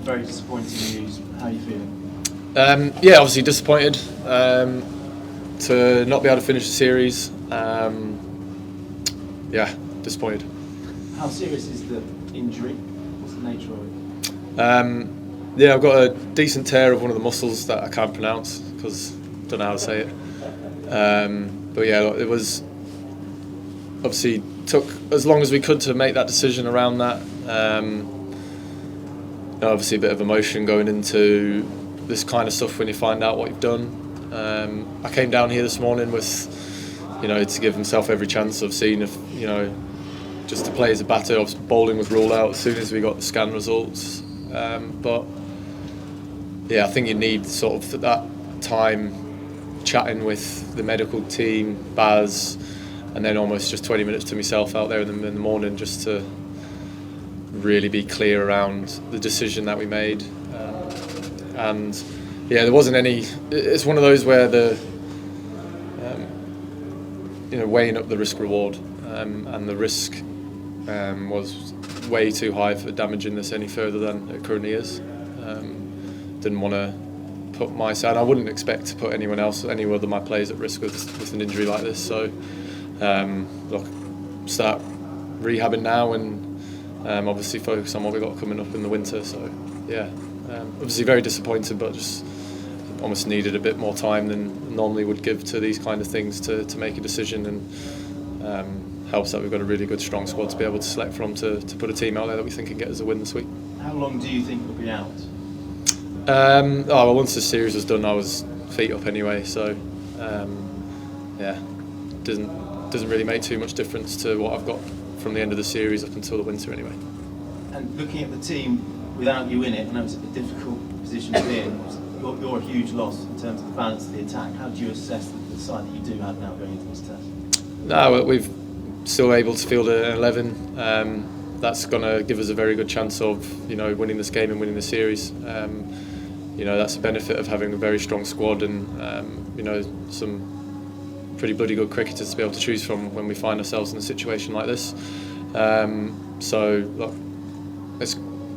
very disappointing news. How are you feeling? Yeah, obviously disappointed to not be able to finish the series. Yeah, disappointed. How serious is the injury? What's the nature of it? Yeah, I've got a decent tear of one of the muscles that I can't pronounce because I don't know how to say it. But yeah, it was obviously took as long as we could to make that decision around that. Obviously a bit of emotion going into this kind of stuff when you find out what you've done. I came down here this morning with, to give himself every chance of seeing if, just to play as a batter. I was bowling with rule out as soon as we got the scan results. But yeah, I think you need sort of that time chatting with the medical team, Baz, and then almost just 20 minutes to myself out there in the morning just to really be clear around the decision that we made. And yeah, there wasn't any. It's one of those where the weighing up the risk reward, and the risk was way too high for damaging this any further than it currently is. Didn't want to put my side. I wouldn't expect to put any other of my players at risk with an injury like this. So look, start rehabbing now and obviously focus on what we got coming up in the winter. So yeah, obviously very disappointed, but just almost needed a bit more time than normally would give to these kind of things to make a decision, and helps that we've got a really good strong squad to be able to select from to put a team out there that we think can get us a win this week. How long do you think we'll be out? Well, once the series was done I was feet up anyway, so yeah, doesn't really make too much difference to what I've got from the end of the series up until the winter anyway. And looking at the team without you in it, I know it's a difficult position to be in. You're a huge loss in terms of the balance of the attack. How do you assess the side that you do have now going into this test? No, we've still able to field an 11. That's going to give us a very good chance of winning this game and winning the series. That's a benefit of having a very strong squad and some pretty bloody good cricketers to be able to choose from when we find ourselves in a situation like this. So look, let's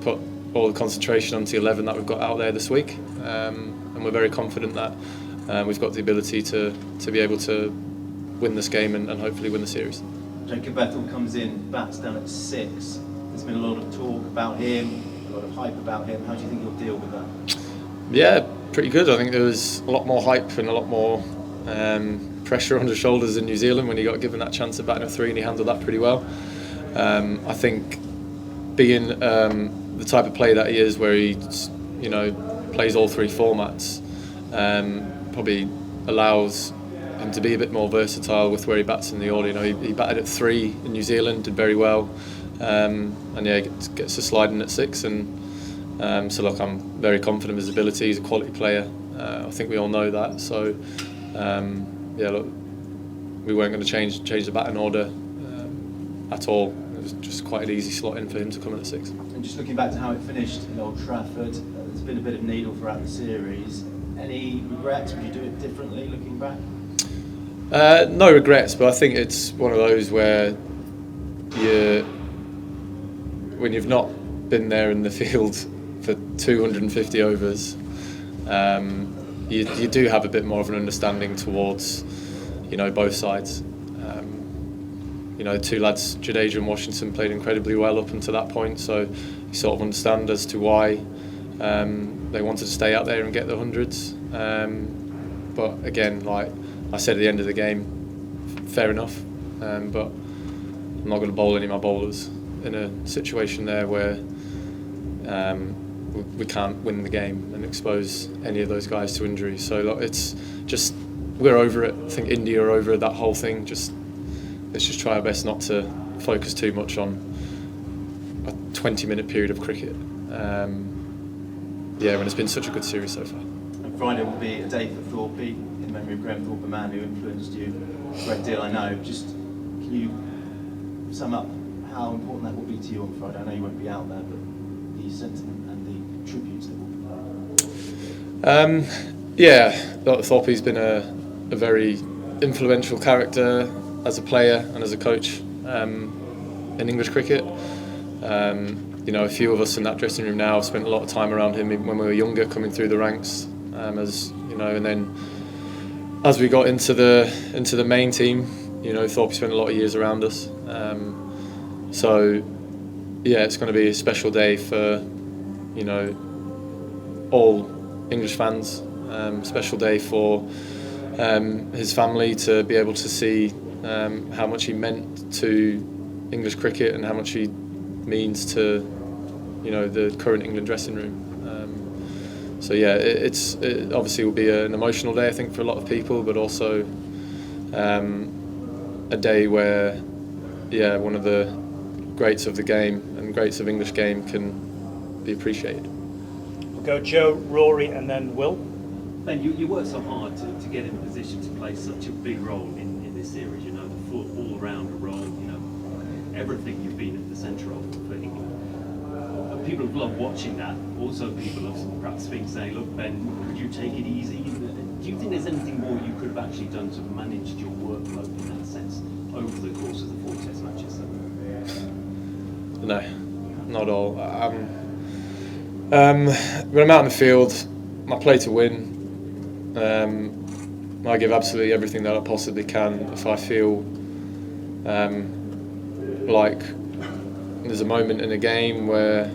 put all the concentration onto the 11 that we've got out there this week, and we're very confident that we've got the ability to be able to win this game and hopefully win the series. Jacob Bethel comes in, bats down at 6. There's been a lot of talk about him, a lot of hype about him. How do you think he'll deal with that? Yeah, pretty good. I think there was a lot more hype and a lot more pressure on his shoulders in New Zealand when he got given that chance at batting at 3, and he handled that pretty well. I think being the type of player that he is, where he plays all 3 formats, probably allows him to be a bit more versatile with where he bats in the order. He batted at 3 in New Zealand, did very well, and yeah, gets to sliding at 6. And so look, I'm very confident of his ability. He's a quality player. I think we all know that. So yeah, look, we weren't going to change the batting order at all. It was just quite an easy slot in for him to come in at 6. And just looking back to how it finished in Old Trafford, there's been a bit of needle throughout the series. Any regrets? Would you do it differently looking back? No regrets, but I think it's one of those where when you've not been there in the field for 250 overs, you do have a bit more of an understanding towards both sides. The 2 lads, Jadeja and Washington, played incredibly well up until that point, so you sort of understand as to why they wanted to stay out there and get the hundreds. But again, like I said at the end of the game, fair enough, but I'm not going to bowl any of my bowlers in a situation there where we can't win the game and expose any of those guys to injury. So look, it's just, we're over it. I think India are over that whole thing. Let's just try our best not to focus too much on a 20-minute period of cricket. When it's been such a good series so far. And Friday will be a day for Thorpe, in memory of Graham Thorpe, a man who influenced you a great deal, I know. Just, can you sum up how important that will be to you on Friday? I know you won't be out there, but the sentiment and the tributes that will be there. Thorpe's been a very influential character as a player and as a coach in English cricket. a few of us in that dressing room now have spent a lot of time around him when we were younger, coming through the ranks, and then as we got into the main team, Thorpe spent a lot of years around us. So yeah, it's going to be a special day for all English fans. Special day for his family to be able to see how much he meant to English cricket and how much he means to the current England dressing room. So yeah, it obviously will be an emotional day, I think, for a lot of people, but also a day where one of the greats of the game and greats of English game can be appreciated. We'll go Joe, Rory and then Will. Ben, you worked so hard to get in a position to play such a big role in this series, the all-rounder role, everything you've been at the centre of for England. People have loved watching that. Also, people have perhaps been saying, look, Ben, could you take it easy? Do you think there's anything more you could have actually done to manage your workload in that sense over the course of the 4 Test matches? No, not at all. When I'm out in the field, I play to win. I give absolutely everything that I possibly can. If I feel like there's a moment in a game where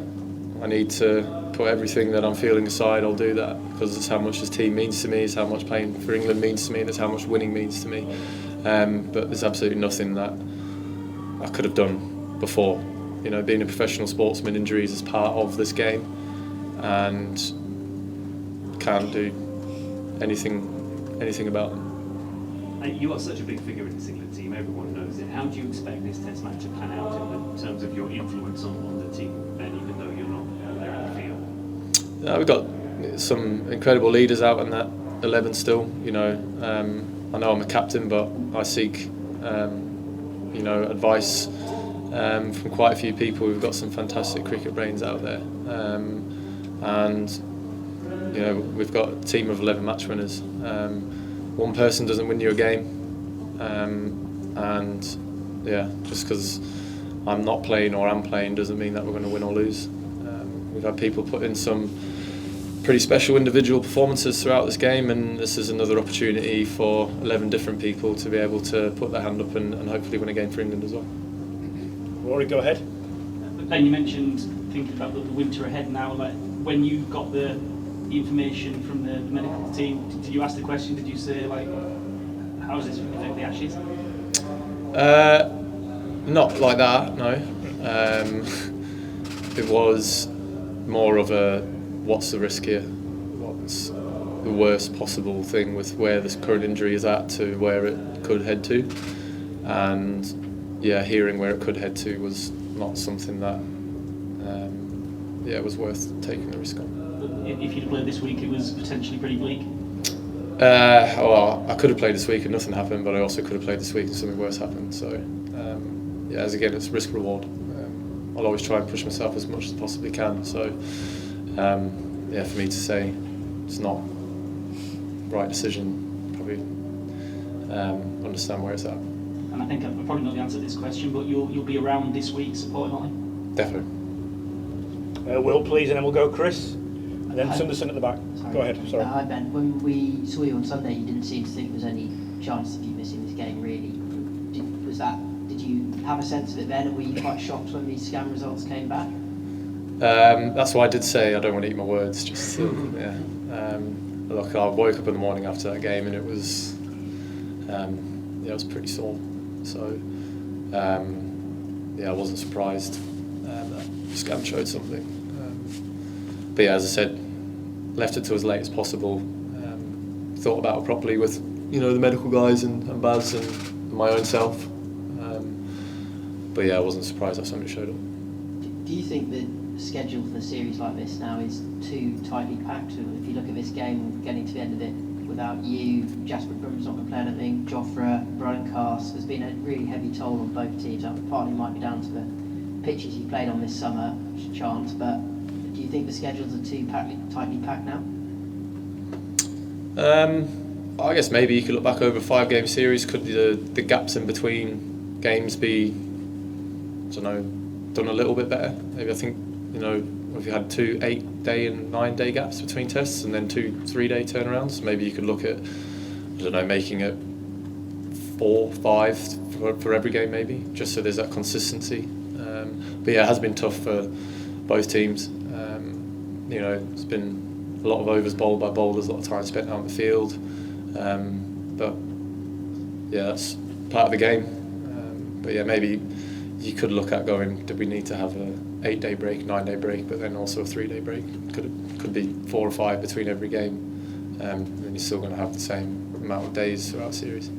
I need to put everything that I'm feeling aside, I'll do that, because it's how much this team means to me, it's how much playing for England means to me, and it's how much winning means to me. But there's absolutely nothing that I could have done before. Being a professional sportsman, injuries is part of this game, and can't do anything about them. And you are such a big figure in this England team, everyone knows it. How do you expect this Test match to pan out in terms of your influence on the team, Ben, even though you're not there in the field? We've got some incredible leaders out in that 11 still. I know I'm a captain, but I seek advice from quite a few people. We've got some fantastic cricket brains out there, and we've got a team of 11 match winners. One person doesn't win you a game, and just because I'm not playing or am playing doesn't mean that we're going to win or lose. We've had people put in some pretty special individual performances throughout this game, and this is another opportunity for 11 different people to be able to put their hand up and hopefully win a game for England as well. Rory, go ahead. Ben, you mentioned thinking about the winter ahead now. Like, when you got the information from the medical team, did you ask the question? Did you say, like, how does this affect the Ashes? Not like that, no. It was more of a, what's the risk here? What's the worst possible thing with where this current injury is at to where it could head to? And hearing where it could head to was not something that was worth taking the risk on. If you'd played this week, it was potentially pretty bleak. I could have played this week and nothing happened, but I also could have played this week and something worse happened. So, it's risk reward. I'll always try and push myself as much as I possibly can. So, for me to say it's not the right decision, probably understand where it's at. And I think I've probably not the answer to this question, but you'll be around this week supporting Ollie? Definitely. Will, please, and then we'll go Chris, and then Sunderson at the back. Sorry. Go ahead, sorry. Hi Ben, when we saw you on Sunday, you didn't seem to think there was any chance of you missing this game, really. Did you have a sense of it then, or were you quite shocked when these scan results came back? That's why I did say I don't want to eat my words. Look, I woke up in the morning after that game and it was pretty sore. So I wasn't surprised that the scan showed something. But as I said, left it to as late as possible. Thought about it properly with the medical guys and Baz and my own self. I wasn't surprised that something showed up. Do you think the schedule for a series like this now is too tightly packed? If you look at this game, getting to the end of it without you, Jasper Brum's not going to play anything, Jofra, Brian Cast, there's been a really heavy toll on both teams. Partly might be down to the pitches you played on this summer, chance, but do you think the schedules are too tightly packed now? I guess maybe you could look back over a 5-game series. Could the gaps in between games be, done a little bit better? Maybe I think you know, if you had 2 8-day and 9-day gaps between tests and then 2 3-day turnarounds, maybe you could look at, I don't know, making it 4 5 for every game maybe, just so there's that consistency. But yeah, it has been tough for both teams. You know, it's been a lot of overs bowled by bowlers, a lot of time spent out in the field. But yeah, that's part of the game. But yeah, maybe you could look at going, do we need to have a 8-day break, 9-day break, but then also a 3-day break? Could be 4 or 5 between every game, and you're still going to have the same amount of days throughout the series.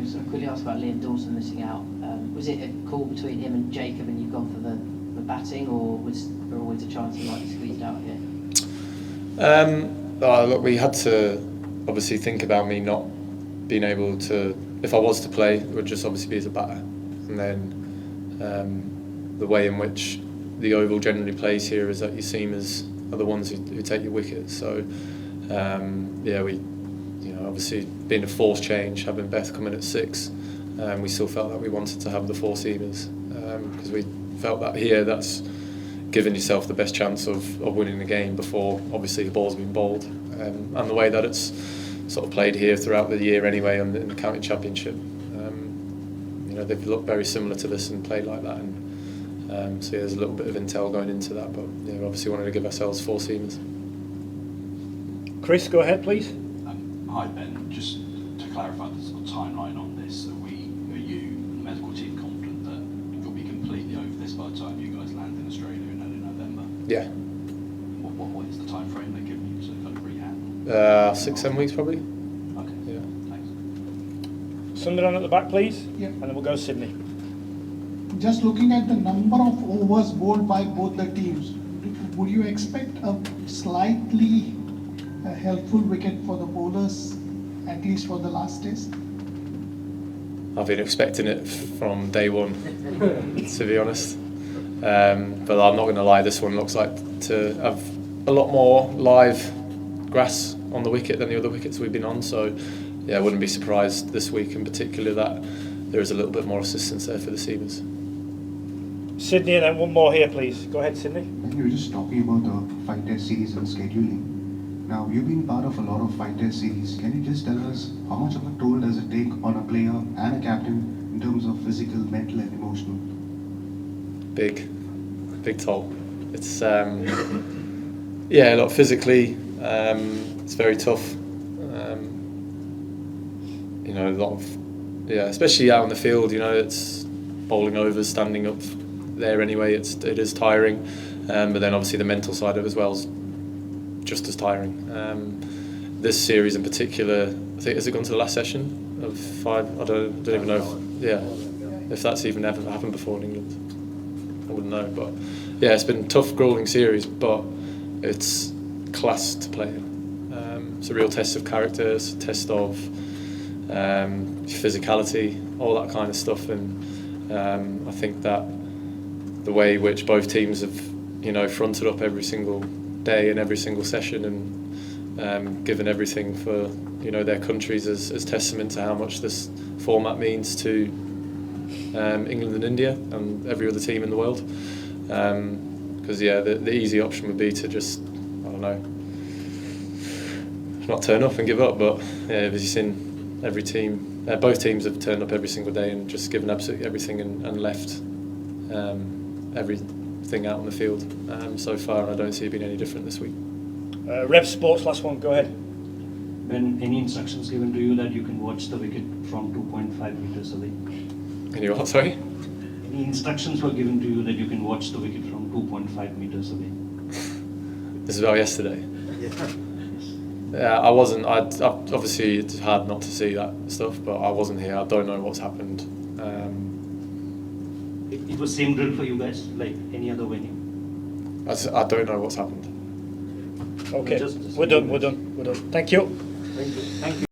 So I quickly ask about Liam Dawson missing out. Was it a call between him and Jacob and you've gone for the batting, or was there always a chance he might be squeezed out here? Look, we had to obviously think about me not being able to, if I was to play, it would just obviously be as a batter. And then the way in which the Oval generally plays here is that your seamers are the ones who take your wickets. So yeah, we, you know, obviously being a forced change, having Beth come in at 6, we still felt that we wanted to have the 4 seamers because we felt that here that's giving yourself the best chance of winning the game before obviously the ball's been bowled, and the way that it's sort of played here throughout the year anyway in the county championship. You know, they've looked very similar to this and played like that, and so yeah, there's a little bit of intel going into that, but yeah, we obviously wanted to give ourselves 4 seamers. Chris, go ahead, please. Hi Ben, just to clarify the sort of timeline on this, are you and the medical team confident that you'll be completely over this by the time you guys land in Australia in early November? Yeah. What is the time frame they're giving you to kind of rehab? 6-7 weeks probably. Okay. Yeah. Thanks. Sundaram at the back, please. Yeah. And then we'll go Sydney. Just looking at the number of overs bowled by both the teams, would you expect a slightly helpful wicket for the bowlers, at least for the last test? I've been expecting it from day one, to be honest. But I'm not going to lie, this one looks like to have a lot more live grass on the wicket than the other wickets we've been on. So yeah, I wouldn't be surprised this week in particular that there is a little bit more assistance there for the seamers. Sydney, and then one more here, please. Go ahead, Sydney. You were just talking about the 5-test series and scheduling. Now, you've been part of a lot of 5-test series. Can you just tell us how much of a toll does it take on a player and a captain in terms of physical, mental and emotional? Big toll. It's, yeah, look, physically, it's very tough. You know, a lot of, yeah, especially out on the field, you know, it's bowling overs, standing up there anyway, it is tiring. But then obviously the mental side of it as well is just as tiring. This series in particular, I think, has it gone to the last session of 5? I don't even know. If that's even ever happened before in England, I wouldn't know. But yeah, it's been a tough, gruelling series, but it's class to play in. It's a real test of characters, test of physicality, all that kind of stuff, and I think that the way in which both teams have, you know, fronted up every single day and every single session and given everything for, you know, their countries as testament to how much this format means to England and India and every other team in the world. Because yeah, the easy option would be to just, I don't know, not turn up and give up. But yeah, as you've seen, every team, both teams have turned up every single day and just given absolutely everything and left everything out on the field so far, and I don't see it being any different this week. Rev Sports, last one, go ahead. When any instructions given to you that you can watch the wicket from 2.5 meters away? Any what, sorry? Any instructions were given to you that you can watch the wicket from 2.5 meters away? This is about yesterday. Yeah, I wasn't. Obviously, it's hard not to see that stuff, but I wasn't here. I don't know what's happened. It was same drill for you guys, like any other venue? I don't know what's happened. Okay, we're done. Thank you. Thank you.